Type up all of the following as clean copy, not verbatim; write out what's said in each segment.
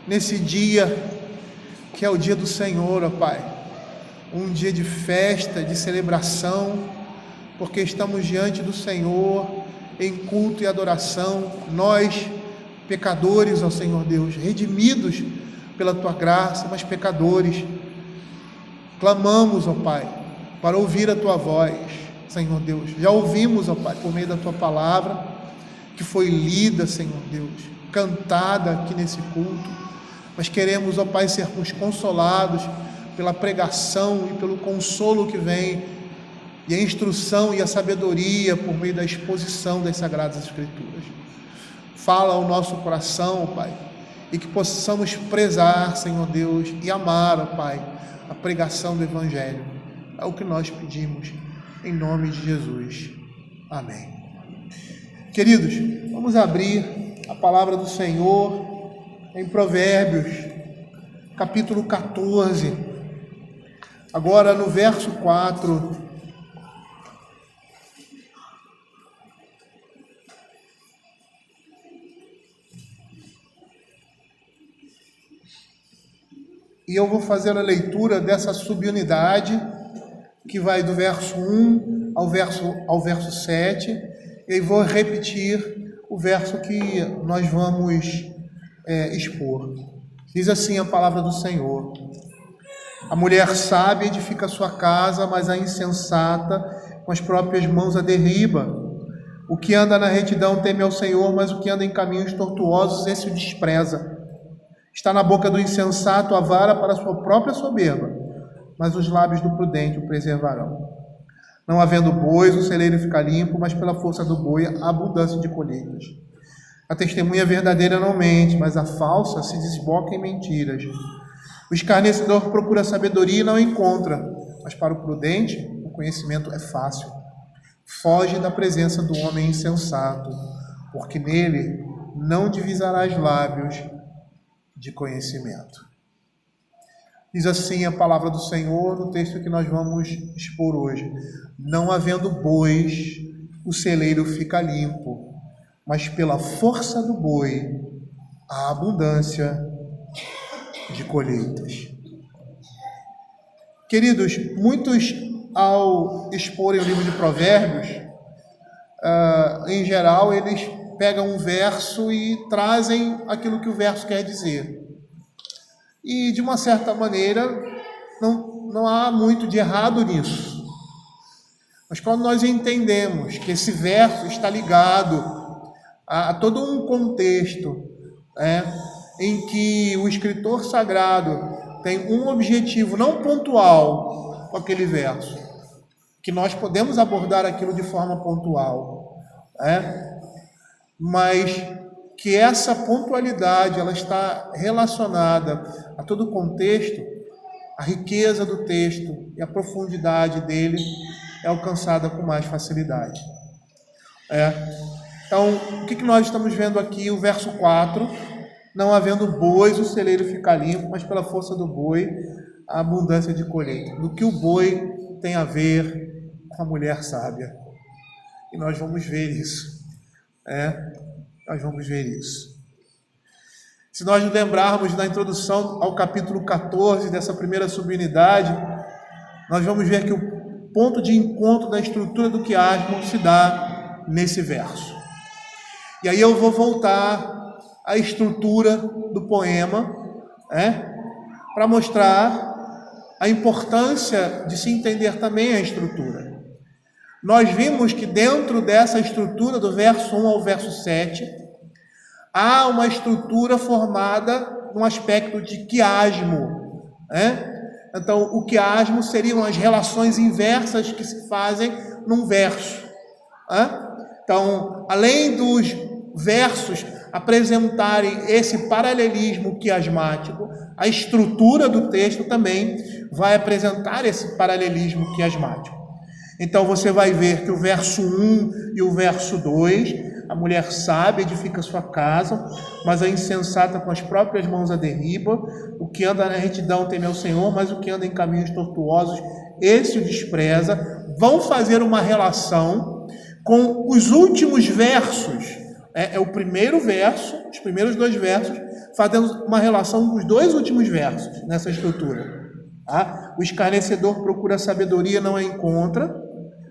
nesse dia que é o dia do Senhor, ó Pai, um dia de festa, de celebração, porque estamos diante do Senhor em culto e adoração, nós, pecadores, ó Senhor Deus, redimidos pela Tua graça, mas pecadores, clamamos, ó Pai, para ouvir a Tua voz, Senhor Deus. Já ouvimos, ó Pai, por meio da Tua palavra, que foi lida, Senhor Deus, cantada aqui nesse culto, mas queremos, ó Pai, sermos consolados pela pregação e pelo consolo que vem, e a instrução e a sabedoria por meio da exposição das Sagradas Escrituras. Fala ao nosso coração, ó Pai, e que possamos prezar, Senhor Deus, e amar, ó Pai, a pregação do Evangelho. É o que nós pedimos, em nome de Jesus. Amém. Queridos, vamos abrir a palavra do Senhor em Provérbios, capítulo 14, agora no verso 4. E eu vou fazer a leitura dessa subunidade, que vai do verso 1 ao verso 7, e vou repetir o verso que nós vamos expor. Diz assim a palavra do Senhor: a mulher sábia edifica sua casa, mas a insensata com as próprias mãos a derriba. O que anda na retidão teme ao Senhor, mas o que anda em caminhos tortuosos, esse o despreza. Está na boca do insensato a vara para sua própria soberba, mas os lábios do prudente o preservarão. Não havendo bois, o celeiro fica limpo, mas pela força do boi há abundância de colheitas. A testemunha verdadeira não mente, mas a falsa se desboca em mentiras. O escarnecedor procura sabedoria e não encontra, mas para o prudente o conhecimento é fácil. Foge da presença do homem insensato, porque nele não divisarás lábios de conhecimento. Diz assim a palavra do Senhor no texto que nós vamos expor hoje: não havendo bois, o celeiro fica limpo, mas pela força do boi há abundância de colheitas. Queridos, muitos ao exporem o livro de Provérbios, em geral eles pegam um verso e trazem aquilo que o verso quer dizer. E, de uma certa maneira, não há muito de errado nisso. Mas quando nós entendemos que esse verso está ligado a todo um contexto, em que o escritor sagrado tem um objetivo não pontual com aquele verso, que nós podemos abordar aquilo de forma pontual, mas que essa pontualidade ela está relacionada a todo o contexto, a riqueza do texto e a profundidade dele é alcançada com mais facilidade. Então, o que nós estamos vendo aqui? O verso 4: não havendo bois, o celeiro fica limpo, mas pela força do boi a abundância de colheita. Do que o boi tem a ver com a mulher sábia? E nós vamos ver isso. Nós vamos ver isso. Se nós nos lembrarmos da introdução ao capítulo 14 dessa primeira subunidade, nós vamos ver que o ponto de encontro da estrutura do quiasmo se dá nesse verso. E aí eu vou voltar à estrutura do poema, para mostrar a importância de se entender também a estrutura. Nós vimos que dentro dessa estrutura, do verso 1 ao verso 7, há uma estrutura formada num aspecto de quiasmo. Então, o quiasmo seriam as relações inversas que se fazem num verso. Então, além dos versos apresentarem esse paralelismo quiasmático, a estrutura do texto também vai apresentar esse paralelismo quiasmático. Então você vai ver que o verso 1 e o verso 2, a mulher sábia edifica sua casa, mas a insensata com as próprias mãos a derriba. O que anda na retidão teme ao Senhor, mas o que anda em caminhos tortuosos, esse o despreza. Vão fazer uma relação com os últimos versos. O primeiro verso, os primeiros dois versos, fazendo uma relação com os dois últimos versos nessa estrutura. Tá? O escarnecedor procura sabedoria, não a encontra,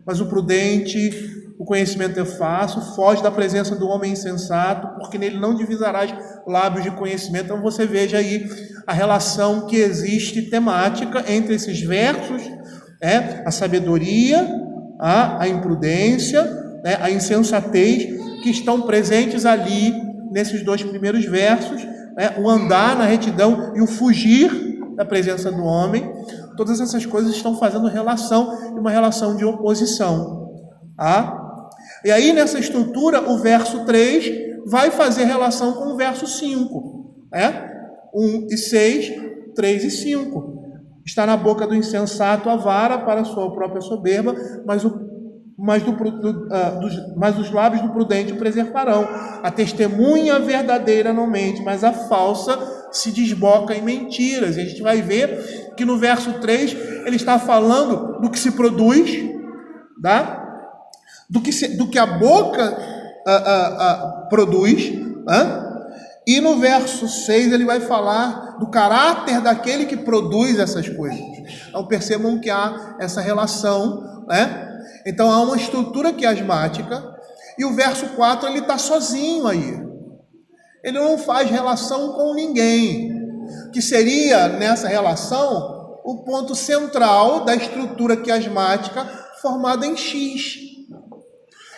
mas o prudente, o conhecimento é fácil, foge da presença do homem insensato, porque nele não divisarás lábios de conhecimento. Então você veja aí a relação que existe temática entre esses versos, a sabedoria, a imprudência, a insensatez, que estão presentes ali nesses dois primeiros versos, o andar na retidão e o fugir da presença do homem. Todas essas coisas estão fazendo relação, uma relação de oposição. E aí nessa estrutura, o verso 3 vai fazer relação com o verso 5. 1 e 6, 3 e 5. Está na boca do insensato a vara para a sua própria soberba, mas os lábios do prudente o preservarão. A testemunha verdadeira não mente, mas a falsa se desboca em mentiras. E a gente vai ver que no verso 3 ele está falando do que se produz, do que a boca produz, e no verso 6 ele vai falar do caráter daquele que produz essas coisas. Então percebam que há essa relação, Então há uma estrutura quiasmática, e o verso 4 ele está sozinho aí. Ele não faz relação com ninguém, que seria nessa relação o ponto central da estrutura quiasmática formada em X.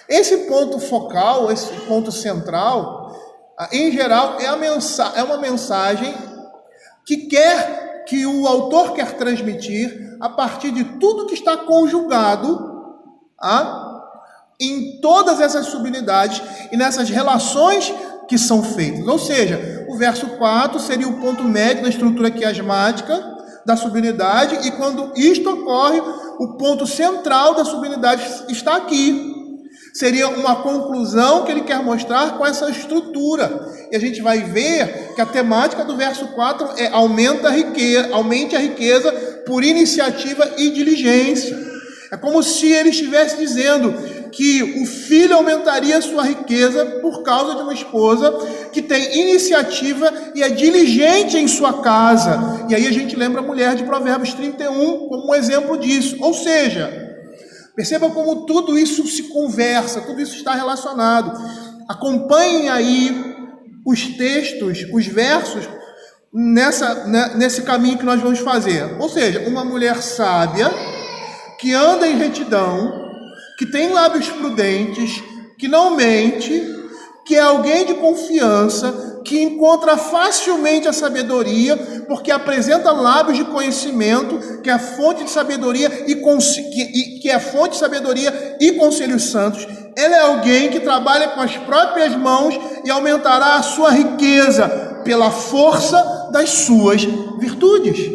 Esse ponto focal, esse ponto central, em geral, é uma mensagem que o autor quer transmitir a partir de tudo que está conjugado em todas essas subunidades e nessas relações que são feitas. Ou seja, o verso 4 seria o ponto médio da estrutura quiasmática da subunidade, e quando isto ocorre, o ponto central da subunidade está aqui. Seria uma conclusão que ele quer mostrar com essa estrutura. E a gente vai ver que a temática do verso 4 é aumente a riqueza por iniciativa e diligência. É como se ele estivesse dizendo que o filho aumentaria a sua riqueza por causa de uma esposa que tem iniciativa e é diligente em sua casa. E aí a gente lembra a mulher de Provérbios 31 como um exemplo disso. Ou seja, perceba como tudo isso se conversa, tudo isso está relacionado. Acompanhem aí os textos, os versos, nesse caminho que nós vamos fazer. Ou seja, uma mulher sábia, que anda em retidão, que tem lábios prudentes, que não mente, que é alguém de confiança, que encontra facilmente a sabedoria, porque apresenta lábios de conhecimento, que é a fonte de sabedoria que é fonte de sabedoria e conselhos santos. Ela é alguém que trabalha com as próprias mãos e aumentará a sua riqueza pela força das suas virtudes.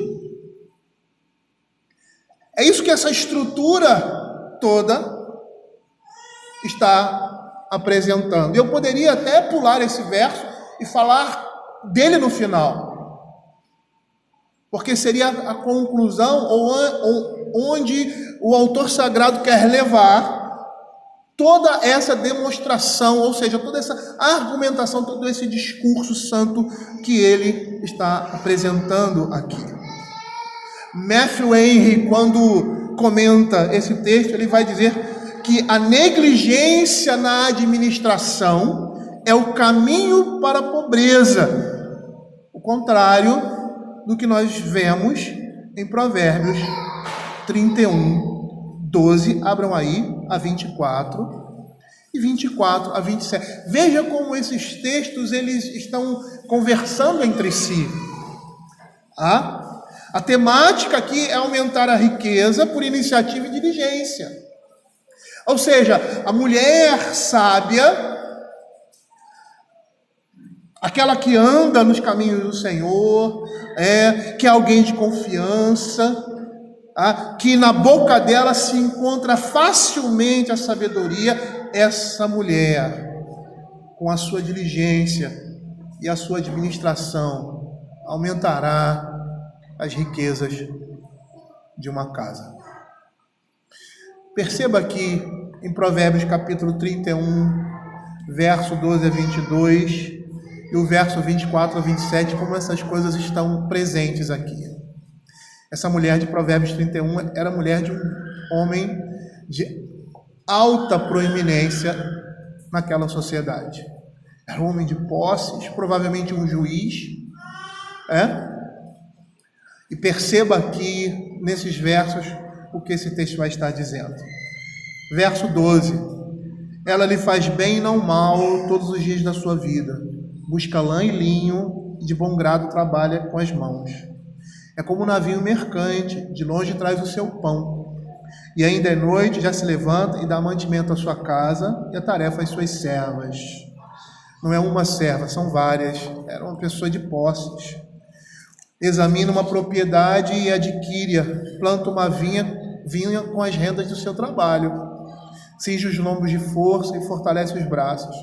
É isso que essa estrutura toda está apresentando. Eu poderia até pular esse verso e falar dele no final, porque seria a conclusão onde o autor sagrado quer levar toda essa demonstração, ou seja, toda essa argumentação, todo esse discurso santo que ele está apresentando aqui. Matthew Henry, quando comenta esse texto, ele vai dizer que a negligência na administração é o caminho para a pobreza, o contrário do que nós vemos em Provérbios 31, 12, abram aí, a 24, e 24 a 27. Veja como esses textos eles estão conversando entre si. A temática aqui é aumentar a riqueza por iniciativa e diligência. Ou seja, a mulher sábia, aquela que anda nos caminhos do Senhor, que é alguém de confiança, que na boca dela se encontra facilmente a sabedoria, essa mulher, com a sua diligência e a sua administração, aumentará as riquezas de uma casa. Perceba aqui em Provérbios capítulo 31, verso 12 a 22, e o verso 24 a 27, como essas coisas estão presentes aqui. Essa mulher de Provérbios 31 era mulher de um homem de alta proeminência naquela sociedade. Era um homem de posses, provavelmente um juiz. E perceba aqui, nesses versos, o que esse texto vai estar dizendo. Verso 12. Ela lhe faz bem e não mal todos os dias da sua vida. Busca lã e linho e de bom grado trabalha com as mãos. É como um navio mercante, de longe traz o seu pão. E ainda é noite, já se levanta e dá mantimento à sua casa e a tarefa às suas servas. Não é uma serva, são várias. Era uma pessoa de posses. Examina uma propriedade e adquire-a. Planta uma vinha com as rendas do seu trabalho. Cinge os lombos de força e fortalece os braços.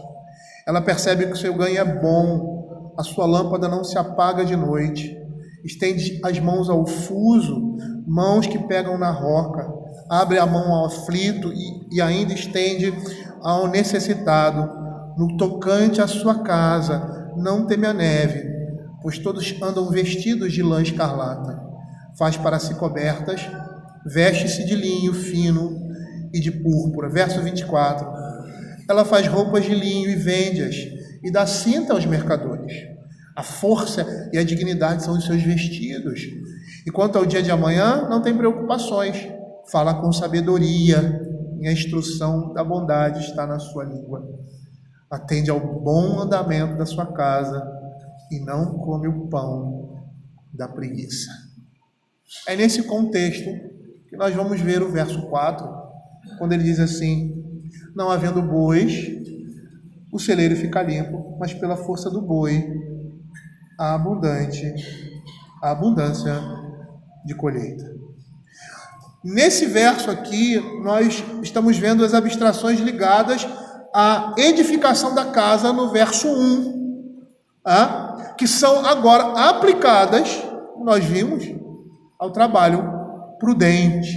Ela percebe que o seu ganho é bom. A sua lâmpada não se apaga de noite. Estende as mãos ao fuso, mãos que pegam na roca. Abre a mão ao aflito e ainda estende ao necessitado. No tocante à sua casa, não teme a neve, pois todos andam vestidos de lã escarlata. Faz para si cobertas, veste-se de linho fino e de púrpura. Verso 24. Ela faz roupas de linho e vende-as, e dá cinta aos mercadores. A força e a dignidade são os seus vestidos. E quanto ao dia de amanhã, não tem preocupações. Fala com sabedoria, e a instrução da bondade está na sua língua. Atende ao bom andamento da sua casa e não come o pão da preguiça. É nesse contexto que nós vamos ver o verso 4, quando ele diz assim: não havendo bois, o celeiro fica limpo, mas pela força do boi, a abundância de colheita. Nesse verso aqui, nós estamos vendo as abstrações ligadas à edificação da casa no verso 1, que são agora aplicadas, nós vimos, ao trabalho prudente.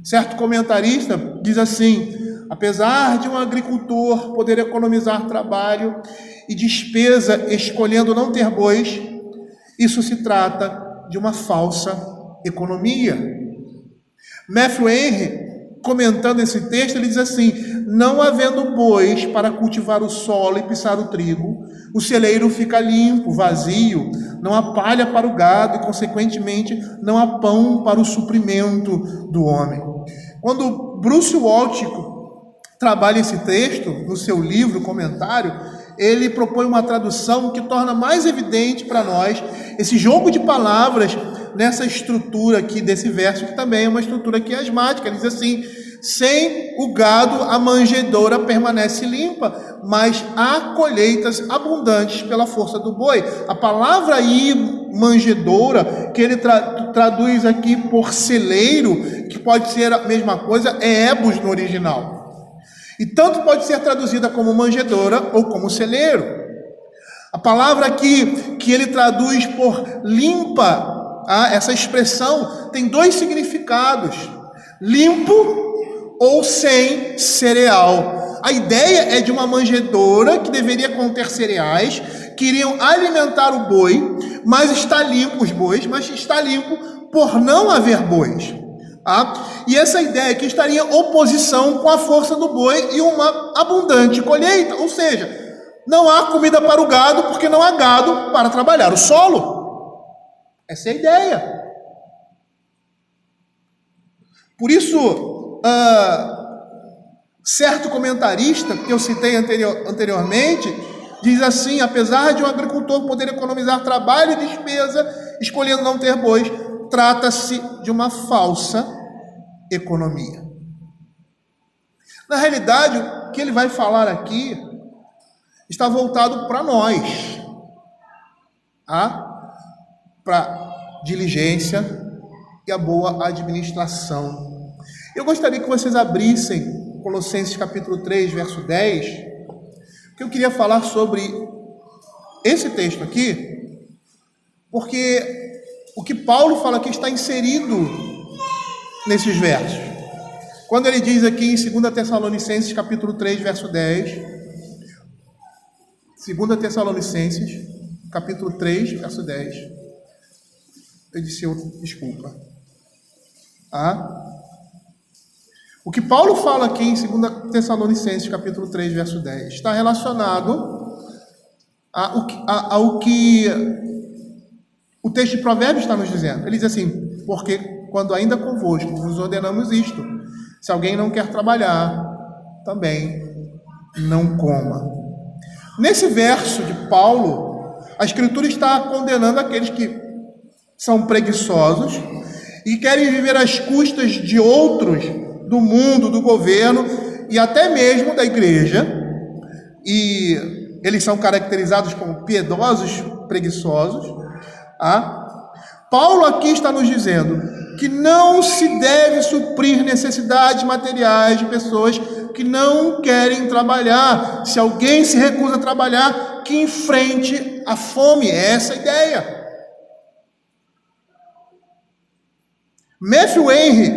Certo comentarista diz assim: apesar de um agricultor poder economizar trabalho e despesa escolhendo não ter bois, isso se trata de uma falsa economia. Matthew Henry, comentando esse texto, ele diz assim: não havendo bois para cultivar o solo e pisar o trigo, o celeiro fica limpo, vazio, não há palha para o gado e, consequentemente, não há pão para o suprimento do homem. Quando Bruce Waltke trabalha esse texto no seu livro, comentário, ele propõe uma tradução que torna mais evidente para nós esse jogo de palavras nessa estrutura aqui desse verso, que também é uma estrutura quiasmática. Ele diz assim: sem o gado a manjedoura permanece limpa, mas há colheitas abundantes pela força do boi. A palavra aí, manjedoura, que ele traduz aqui por celeiro, que pode ser a mesma coisa, é ebus no original. E tanto pode ser traduzida como manjedoura ou como celeiro. A palavra aqui que ele traduz por limpa, essa expressão tem dois significados: limpo ou sem cereal. A ideia é de uma manjedoura que deveria conter cereais que iriam alimentar o boi, mas está limpo, os bois, mas está limpo por não haver bois. E essa ideia que estaria em oposição com a força do boi e uma abundante colheita, ou seja, não há comida para o gado porque não há gado para trabalhar o solo. Essa é a ideia. Por isso, certo comentarista que eu citei anteriormente diz assim: apesar de um agricultor poder economizar trabalho e despesa escolhendo não ter bois, trata-se de uma falsa economia. Na realidade, o que ele vai falar aqui está voltado para nós, para diligência e a boa administração. Eu gostaria que vocês abrissem Colossenses capítulo 3, verso 10, porque eu queria falar sobre esse texto aqui, porque o que Paulo fala aqui está inserido nesses versos. Quando ele diz aqui em 2 Tessalonicenses capítulo 3, verso 10, 2 Tessalonicenses, capítulo 3, verso 10. Eu disse outro, desculpa. O que Paulo fala aqui em 2 Tessalonicenses, capítulo 3, verso 10, está relacionado ao que o texto de Provérbios está nos dizendo. Ele diz assim: porque quando ainda convosco vos ordenamos isto, se alguém não quer trabalhar, também não coma. Nesse verso de Paulo, a Escritura está condenando aqueles que são preguiçosos e querem viver às custas de outros, do mundo, do governo e até mesmo da igreja, e eles são caracterizados como piedosos preguiçosos. Paulo aqui está nos dizendo que não se deve suprir necessidades materiais de pessoas que não querem trabalhar. Se alguém se recusa a trabalhar, que enfrente a fome. Essa é a ideia. Matthew Henry,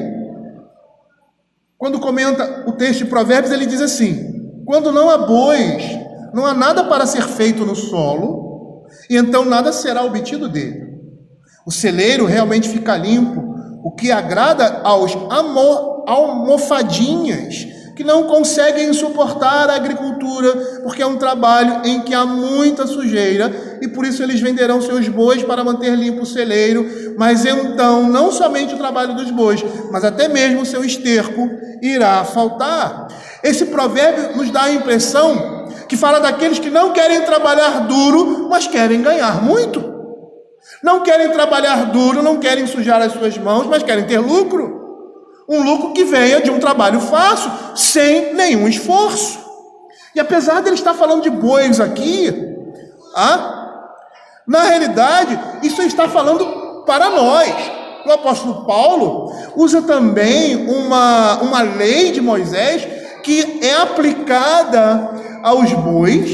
quando comenta o texto de Provérbios, ele diz assim: quando não há bois, não há nada para ser feito no solo, e então nada será obtido dele. O celeiro realmente fica limpo, o que agrada aos almofadinhas, que não conseguem suportar a agricultura, porque é um trabalho em que há muita sujeira, e por isso eles venderão seus bois para manter limpo o celeiro. Mas então, não somente o trabalho dos bois, mas até mesmo o seu esterco irá faltar. Esse provérbio nos dá a impressão que fala daqueles que não querem trabalhar duro, mas querem ganhar muito. Não querem trabalhar duro, não querem sujar as suas mãos, mas querem ter lucro. Um lucro que venha de um trabalho fácil, sem nenhum esforço. E apesar de ele estar falando de bois aqui, na realidade, isso está falando para nós. O apóstolo Paulo usa também uma lei de Moisés que é aplicada aos bois,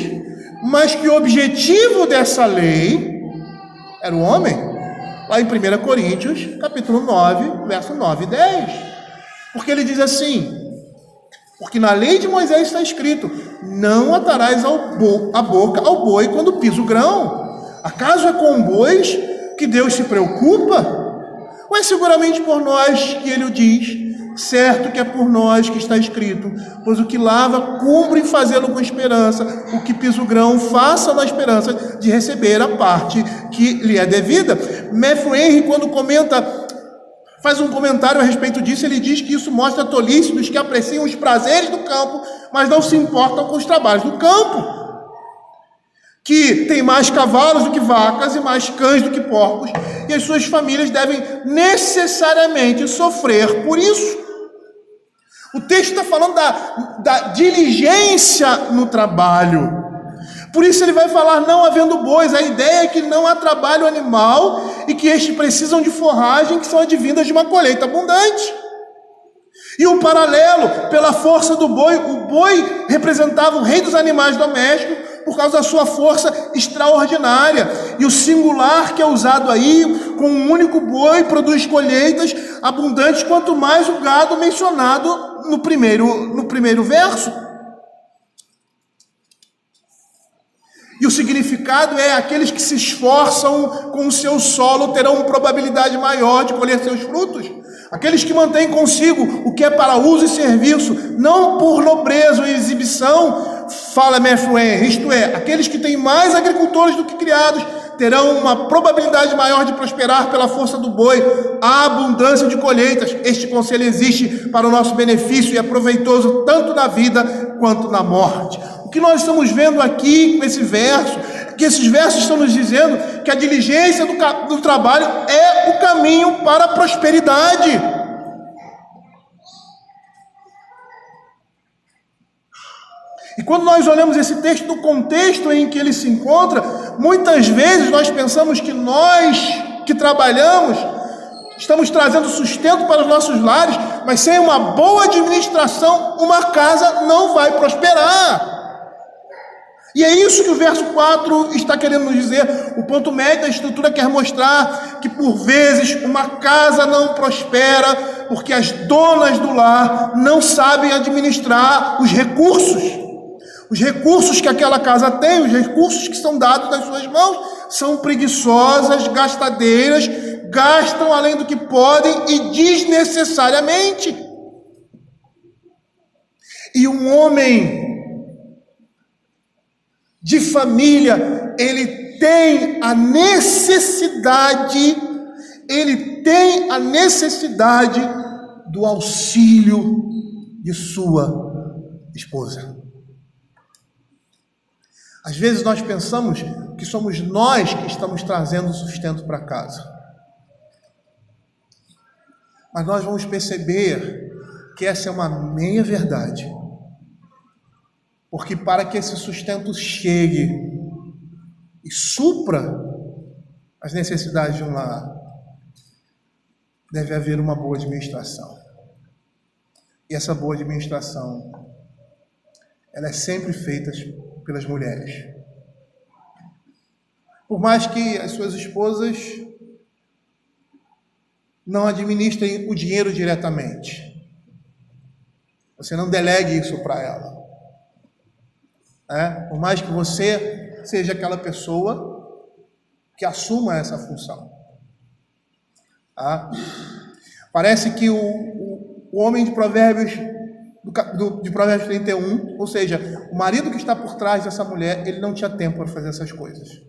mas que o objetivo dessa lei era o homem. Lá em 1 Coríntios, capítulo 9, verso 9 e 10. Porque ele diz assim: porque na lei de Moisés está escrito: não atarás a boca ao boi quando pisa o grão. Acaso é com bois que Deus se preocupa? Ou é seguramente por nós que ele o diz? Certo que é por nós que está escrito: pois o que lava, cumpre em fazê-lo com esperança, o que pisa o grão, faça na esperança de receber a parte que lhe é devida. Matthew Henry, quando faz um comentário a respeito disso, ele diz que isso mostra a tolice dos que apreciam os prazeres do campo, mas não se importam com os trabalhos do campo, que tem mais cavalos do que vacas e mais cães do que porcos, e as suas famílias devem necessariamente sofrer por isso. O texto está falando da diligência no trabalho. Por isso ele vai falar não havendo bois. A ideia é que não há trabalho animal e que estes precisam de forragem, que são advindas de uma colheita abundante. E um paralelo, pela força do boi, o boi representava o rei dos animais domésticos por causa da sua força extraordinária. E o singular que é usado aí, com um único boi, produz colheitas abundantes, quanto mais o gado mencionado no primeiro verso. E o significado é: aqueles que se esforçam com o seu solo terão probabilidade maior de colher seus frutos. Aqueles que mantêm consigo o que é para uso e serviço, não por nobreza ou exibição, fala Matthew Henry, isto é, aqueles que têm mais agricultores do que criados, terão uma probabilidade maior de prosperar pela força do boi. A abundância de colheitas. Este conselho existe para o nosso benefício e é proveitoso tanto na vida quanto na morte. O que nós estamos vendo aqui com esse verso, que esses versos estão nos dizendo que a diligência do trabalho é o caminho para a prosperidade. E quando nós olhamos esse texto no contexto em que ele se encontra, muitas vezes nós pensamos que nós que trabalhamos estamos trazendo sustento para os nossos lares, mas sem uma boa administração, uma casa não vai prosperar. E é isso que o verso 4 está querendo nos dizer. O ponto médio da estrutura quer mostrar que por vezes uma casa não prospera porque as donas do lar não sabem administrar os recursos. Os recursos que aquela casa tem, os recursos que são dados nas suas mãos, são preguiçosas, gastadeiras, gastam além do que podem e desnecessariamente. E um homem de família, ele tem a necessidade do auxílio de sua esposa. Às vezes nós pensamos que somos nós que estamos trazendo o sustento para casa. Mas nós vamos perceber que essa é uma meia-verdade. Porque para que esse sustento chegue e supra as necessidades de um lar, deve haver uma boa administração. E essa boa administração, ela é sempre feita pelas mulheres. Por mais que as suas esposas não administrem o dinheiro diretamente, você não delegue isso para ela. Por mais que você seja aquela pessoa que assuma essa função. Parece que o homem de Provérbios, de Provérbios 31, ou seja, o marido que está por trás dessa mulher, ele não tinha tempo para fazer essas coisas.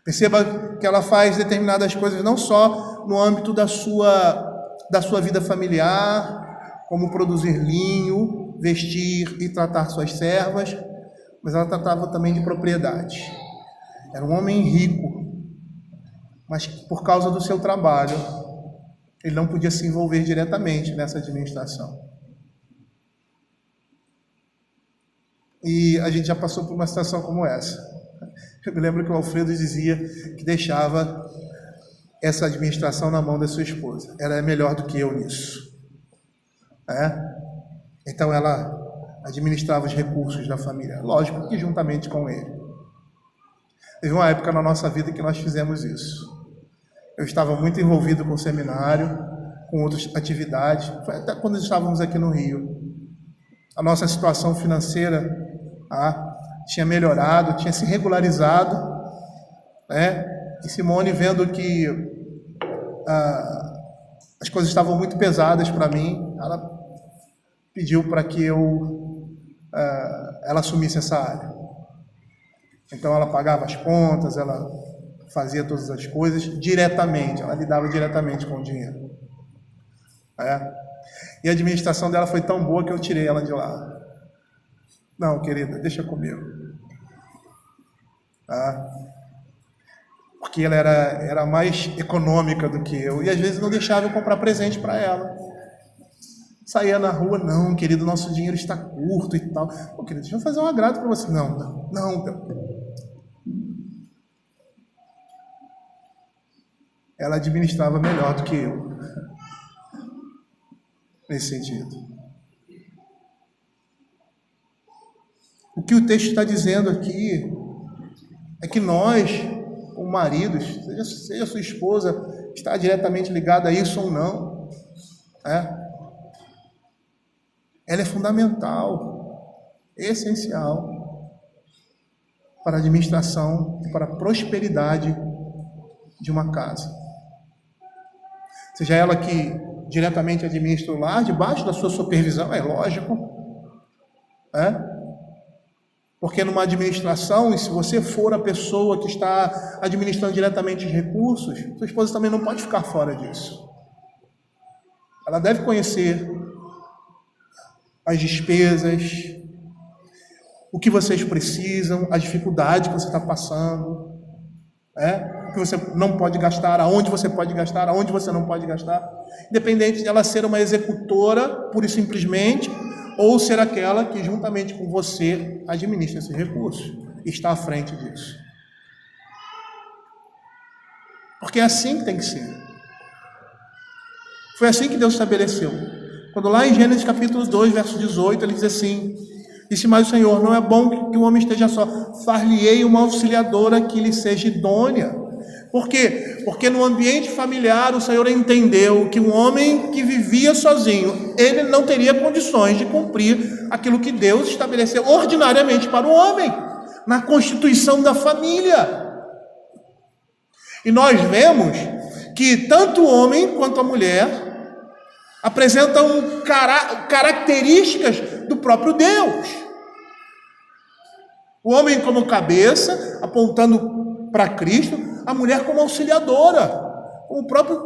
Perceba que ela faz determinadas coisas não só no âmbito da sua vida familiar, como produzir linho, vestir e tratar suas servas, mas ela tratava também de propriedade. Era um homem rico, mas por causa do seu trabalho, ele não podia se envolver diretamente nessa administração. E a gente já passou por uma situação como essa. Eu me lembro que o Alfredo dizia que deixava essa administração na mão da sua esposa. Ela é melhor do que eu nisso. Então ela administrava os recursos da família, lógico que juntamente com ele. Teve uma época na nossa vida que nós fizemos isso. Eu estava muito envolvido com o seminário, com outras atividades, foi até quando estávamos aqui no Rio. A nossa situação financeira tinha melhorado, tinha se regularizado, E Simone, vendo que as coisas estavam muito pesadas para mim, ela pediu para que ela assumisse essa área. Então ela pagava as contas, ela fazia todas as coisas diretamente, ela lidava diretamente com o dinheiro. E a administração dela foi tão boa que eu tirei ela de lá. Não, querida, deixa comigo. Porque ela era mais econômica do que eu, e às vezes não deixava eu comprar presente para ela. Saía na rua, não, querido, nosso dinheiro está curto e tal. Pô, querido, deixa eu fazer um agrado para você. Não. Ela administrava melhor do que eu, nesse sentido. O que o texto está dizendo aqui é que nós, como maridos, seja sua esposa está diretamente ligada a isso ou não, ela é fundamental, essencial para a administração e para a prosperidade de uma casa. Seja ela que diretamente administra o lar, debaixo da sua supervisão, é lógico, porque numa administração, e se você for a pessoa que está administrando diretamente os recursos, sua esposa também não pode ficar fora disso. Ela deve conhecer as despesas, o que vocês precisam, a dificuldade que você está passando, o que você não pode gastar, aonde você pode gastar, aonde você não pode gastar, independente de ela ser uma executora, pura e simplesmente, ou ser aquela que juntamente com você administra esse recurso, está à frente disso. Porque é assim que tem que ser. Foi assim que Deus estabeleceu. Quando lá em Gênesis capítulo 2, verso 18, ele diz assim: disse mais o Senhor, não é bom que o homem esteja só, far-lhe-ei uma auxiliadora que lhe seja idônea. Por quê? Porque no ambiente familiar o Senhor entendeu que um homem que vivia sozinho, ele não teria condições de cumprir aquilo que Deus estabeleceu ordinariamente para o homem, na constituição da família. E nós vemos que tanto o homem quanto a mulher apresentam características do próprio Deus. O homem como cabeça, apontando para Cristo, a mulher como auxiliadora. O próprio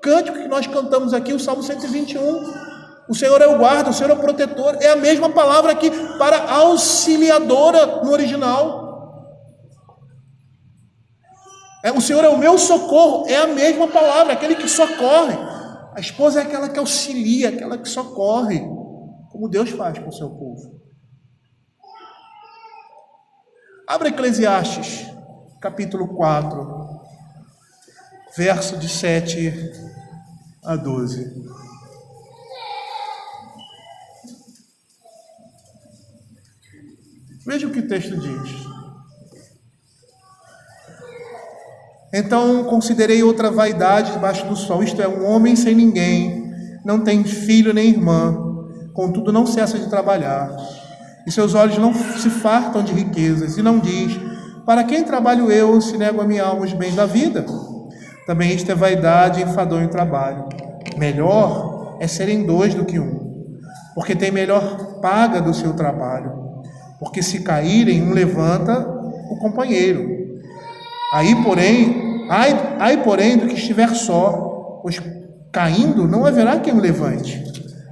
cântico que nós cantamos aqui, o Salmo 121. O Senhor é o guarda, o Senhor é o protetor. É a mesma palavra aqui para auxiliadora no original. O Senhor é o meu socorro, é a mesma palavra, aquele que socorre. A esposa é aquela que auxilia, aquela que socorre, como Deus faz com o seu povo. Abra Eclesiastes, capítulo 4, verso de 7 a 12. Veja o que o texto diz. Então considerei outra vaidade debaixo do sol, isto é, um homem sem ninguém, não tem filho nem irmã, contudo não cessa de trabalhar, e seus olhos não se fartam de riquezas, e não diz, para quem trabalho eu, se nego a minha alma os bens da vida? Também isto é vaidade e enfadonho em trabalho. Melhor é serem dois do que um, porque tem melhor paga do seu trabalho, porque se caírem, um levanta o companheiro. Aí, porém, do que estiver só, pois caindo não haverá quem o levante.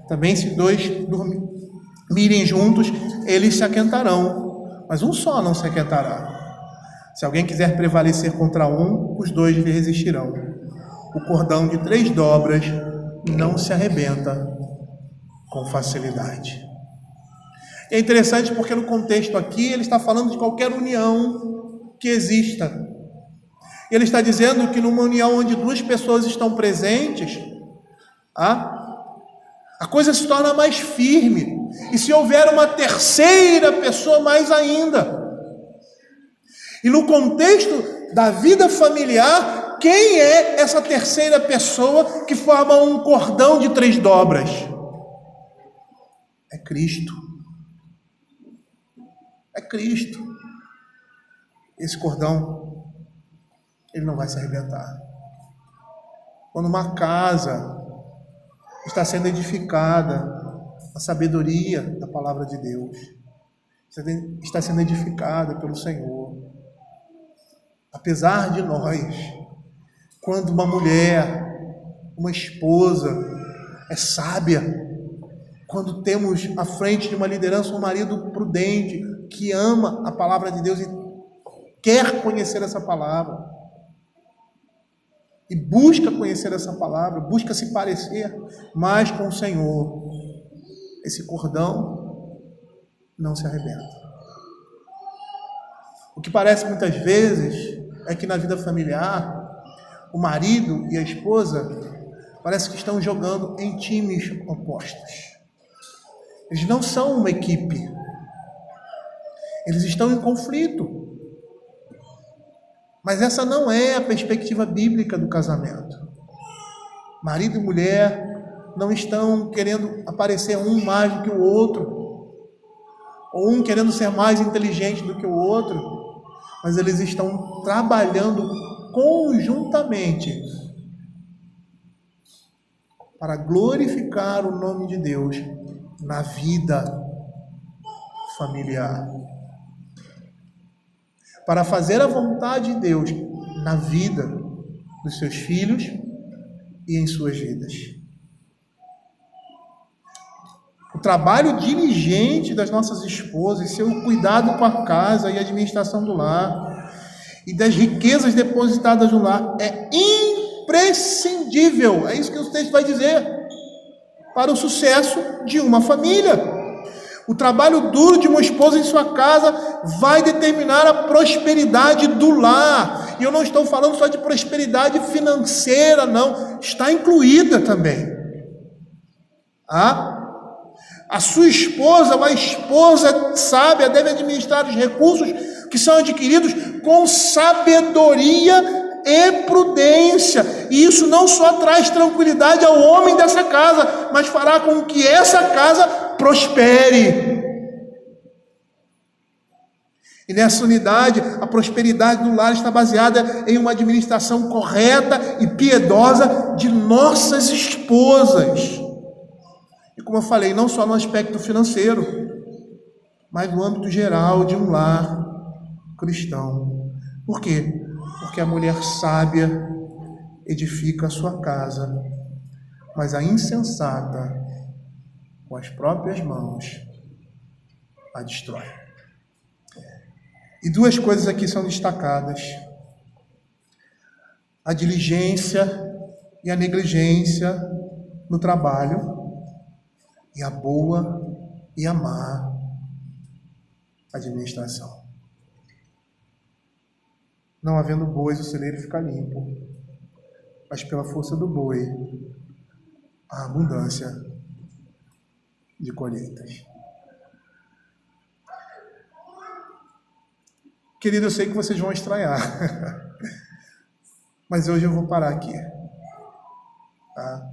Também se dois dormirem juntos, eles se aquentarão, mas um só não se aquentará. Se alguém quiser prevalecer contra um, os dois lhe resistirão. O cordão de 3 dobras não se arrebenta com facilidade. E é interessante porque no contexto aqui ele está falando de qualquer união que exista. Ele está dizendo que numa união onde 2 pessoas estão presentes, a coisa se torna mais firme. E se houver uma terceira pessoa, mais ainda. E no contexto da vida familiar, quem é essa terceira pessoa que forma um cordão de 3 dobras? É Cristo. É Cristo. Esse cordão, ele não vai se arrebentar. Quando uma casa está sendo edificada, a sabedoria da palavra de Deus está sendo edificada pelo Senhor. Apesar de nós, quando uma mulher, uma esposa é sábia, quando temos à frente de uma liderança um marido prudente, que ama a palavra de Deus e quer conhecer essa palavra, e busca conhecer essa palavra, busca se parecer mais com o Senhor, esse cordão não se arrebenta. O que parece muitas vezes é que na vida familiar, o marido e a esposa parece que estão jogando em times opostos. Eles não são uma equipe. Eles estão em conflito. Mas essa não é a perspectiva bíblica do casamento. Marido e mulher não estão querendo aparecer um mais do que o outro, ou um querendo ser mais inteligente do que o outro, mas eles estão trabalhando conjuntamente para glorificar o nome de Deus na vida familiar, para fazer a vontade de Deus na vida dos seus filhos e em suas vidas. O trabalho diligente das nossas esposas, seu cuidado com a casa e a administração do lar e das riquezas depositadas no lar é imprescindível. É isso que o texto vai dizer, para o sucesso de uma família. O trabalho duro de uma esposa em sua casa vai determinar a prosperidade do lar. E eu não estou falando só de prosperidade financeira, não. Está incluída também. A sua esposa, uma esposa sábia, deve administrar os recursos que são adquiridos com sabedoria e prudência. E isso não só traz tranquilidade ao homem dessa casa, mas fará com que essa casa prospere. E nessa unidade, a prosperidade do lar está baseada em uma administração correta e piedosa de nossas esposas. E como eu falei, não só no aspecto financeiro, mas no âmbito geral de um lar cristão. Por quê? Porque a mulher sábia edifica a sua casa, mas a insensata, com as próprias mãos, a destrói. E duas coisas aqui são destacadas: a diligência e a negligência no trabalho, e a boa e a má administração. Não havendo bois, o celeiro fica limpo, mas pela força do boi, a abundância de colheitas. Querido, eu sei que vocês vão estranhar, mas hoje eu vou parar aqui. Tá?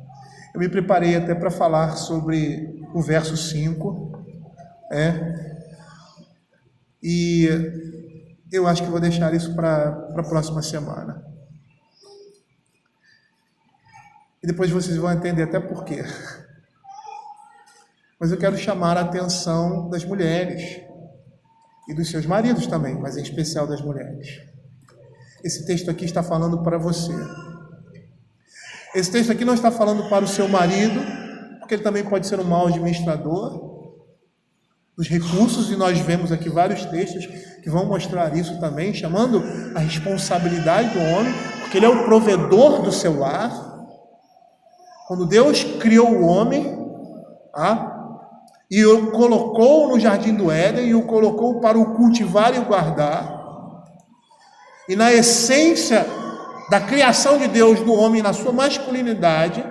Eu me preparei até para falar sobre o verso 5, e eu acho que vou deixar isso para a próxima semana. E depois vocês vão entender até por quê. Mas eu quero chamar a atenção das mulheres e dos seus maridos também, mas em especial das mulheres. Esse texto aqui está falando para você. Esse texto aqui não está falando para o seu marido, porque ele também pode ser um mau administrador dos recursos, e nós vemos aqui vários textos que vão mostrar isso também, chamando a responsabilidade do homem, porque ele é o provedor do seu lar. Quando Deus criou o homem, e o colocou no jardim do Éden, e o colocou para o cultivar e o guardar, e na essência da criação de Deus do homem, na sua masculinidade,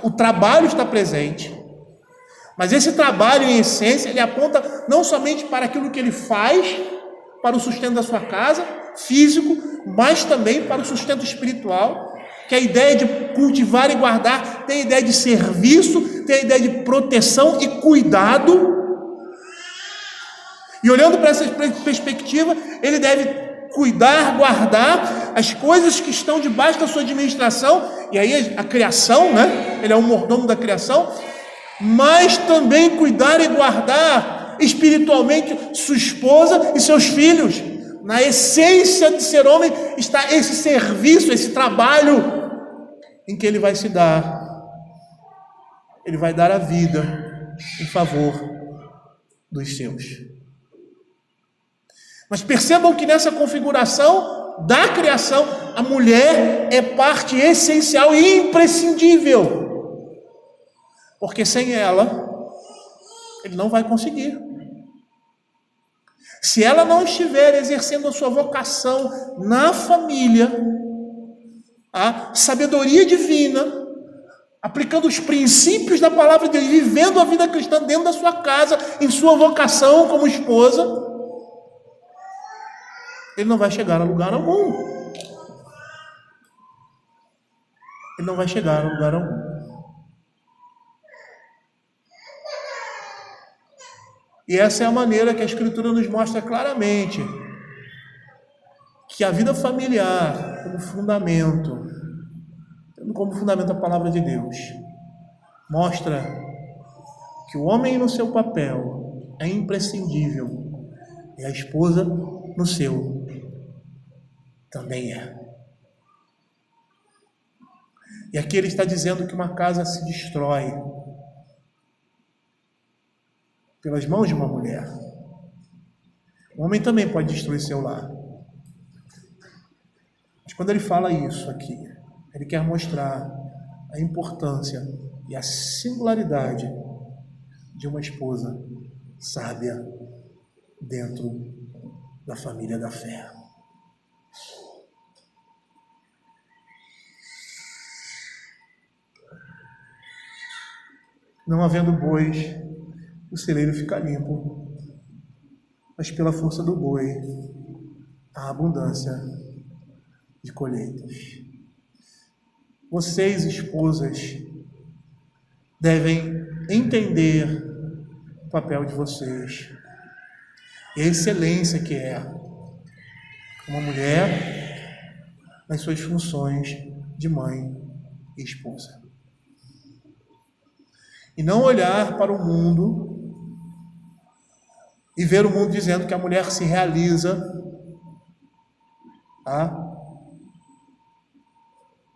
o trabalho está presente. Mas esse trabalho, em essência, ele aponta não somente para aquilo que ele faz, para o sustento da sua casa, físico, mas também para o sustento espiritual, que a ideia de cultivar e guardar tem a ideia de serviço, tem a ideia de proteção e cuidado. E olhando para essa perspectiva, ele deve cuidar, guardar as coisas que estão debaixo da sua administração, e aí a criação, ele é o mordomo da criação, mas também cuidar e guardar espiritualmente sua esposa e seus filhos. Na essência de ser homem está esse serviço, esse trabalho em que ele vai se dar. Ele vai dar a vida em favor dos seus. Mas percebam que nessa configuração da criação, a mulher é parte essencial e imprescindível. Porque sem ela, ele não vai conseguir. Se ela não estiver exercendo a sua vocação na família, a sabedoria divina, aplicando os princípios da palavra de Deus, vivendo a vida cristã dentro da sua casa, em sua vocação como esposa, ele não vai chegar a lugar algum. Ele não vai chegar a lugar algum. E essa é a maneira que a Escritura nos mostra claramente que a vida familiar, como fundamento, tendo como fundamento a palavra de Deus, mostra que o homem no seu papel é imprescindível e a esposa no seu também é. E aqui ele está dizendo que uma casa se destrói pelas mãos de uma mulher. O homem também pode destruir seu lar. Mas quando ele fala isso aqui, ele quer mostrar a importância e a singularidade de uma esposa sábia dentro da família da fé. Não havendo bois, o celeiro fica limpo, mas pela força do boi, a abundância de colheitas. Vocês, esposas, devem entender o papel de vocês e a excelência que é uma mulher nas suas funções de mãe e esposa. E não olhar para o mundo e ver o mundo dizendo que a mulher se realiza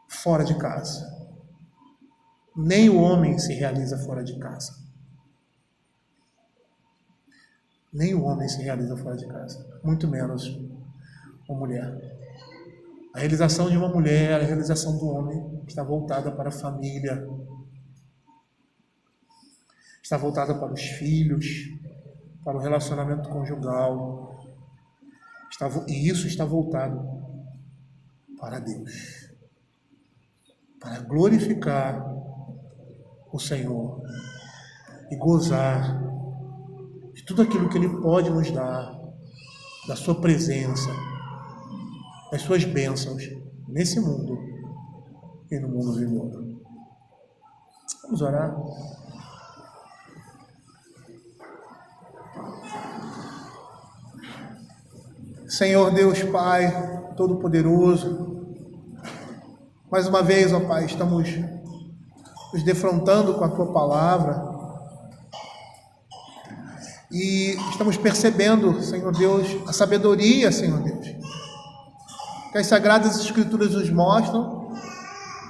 fora de casa. Nem o homem se realiza fora de casa. Nem o homem se realiza fora de casa, muito menos uma mulher. A realização de uma mulher, a realização do homem está voltada para a família, está voltada para os filhos, para o relacionamento conjugal, e isso está voltado para Deus, para glorificar o Senhor e gozar de tudo aquilo que Ele pode nos dar, da sua presença, das suas bênçãos nesse mundo e no mundo vindouro. Vamos orar. Senhor Deus Pai Todo-Poderoso, mais uma vez, ó Pai, estamos nos defrontando com a Tua Palavra e estamos percebendo, Senhor Deus, a sabedoria, Senhor Deus, que as Sagradas Escrituras nos mostram,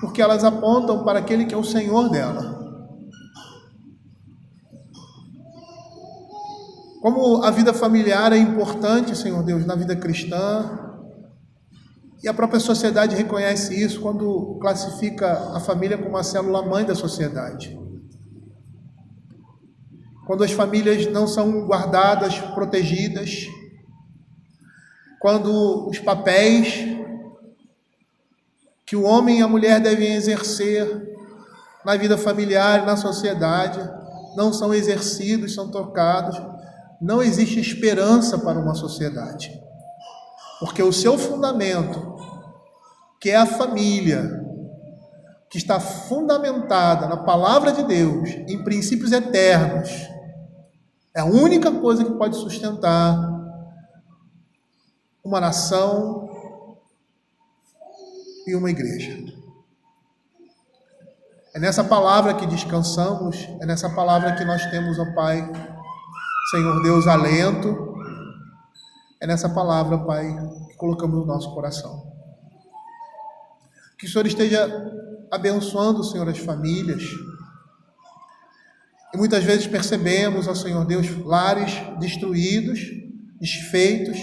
porque elas apontam para aquele que é o Senhor dela. Como a vida familiar é importante, Senhor Deus, na vida cristã, e a própria sociedade reconhece isso quando classifica a família como a célula-mãe da sociedade. Quando as famílias não são guardadas, protegidas, quando os papéis que o homem e a mulher devem exercer na vida familiar e na sociedade não são exercidos, são trocados, não existe esperança para uma sociedade. Porque o seu fundamento, que é a família, que está fundamentada na palavra de Deus, em princípios eternos, é a única coisa que pode sustentar uma nação e uma igreja. É nessa palavra que descansamos, é nessa palavra que nós temos, ó Pai, Senhor Deus, alento. É nessa palavra, Pai, que colocamos no nosso coração. Que o Senhor esteja abençoando, Senhor, as famílias. E muitas vezes percebemos, ó Senhor Deus, lares destruídos, desfeitos,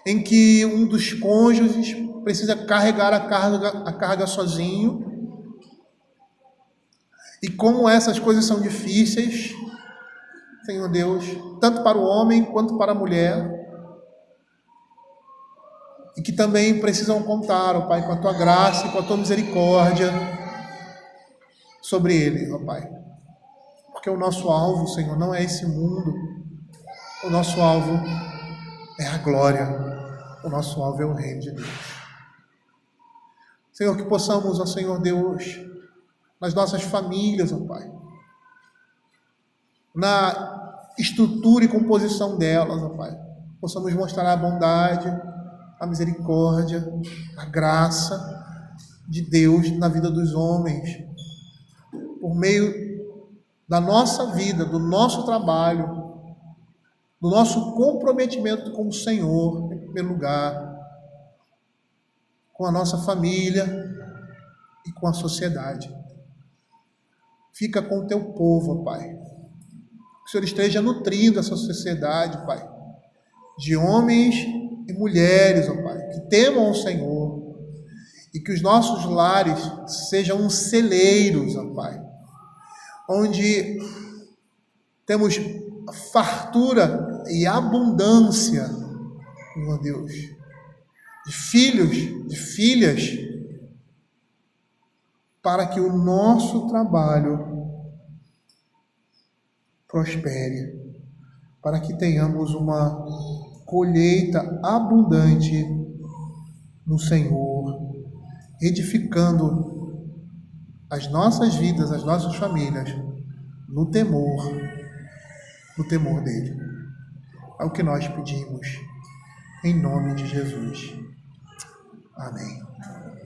em que um dos cônjuges precisa carregar a carga sozinho. E como essas coisas são difíceis, Senhor Deus, tanto para o homem quanto para a mulher, e que também precisam contar, ó Pai, com a Tua graça e com a Tua misericórdia sobre ele, ó Pai. Porque o nosso alvo, Senhor, não é esse mundo, o nosso alvo é a glória, o nosso alvo é o reino de Deus. Senhor, que possamos, ó Senhor Deus, nas nossas famílias, ó Pai, na estrutura e composição delas, ó Pai, possamos mostrar a bondade, a misericórdia, a graça de Deus na vida dos homens, por meio da nossa vida, do nosso trabalho, do nosso comprometimento com o Senhor, em primeiro lugar, com a nossa família e com a sociedade. Fica com o Teu povo, ó Pai. Que o Senhor esteja nutrindo essa sociedade, Pai, de homens e mulheres, ó Pai, que temam o Senhor, e que os nossos lares sejam celeiros, ó Pai, onde temos fartura e abundância, meu Deus, de filhos, de filhas, para que o nosso trabalho prospere, para que tenhamos uma colheita abundante no Senhor, edificando as nossas vidas, as nossas famílias, no temor dele. É o que nós pedimos, em nome de Jesus. Amém.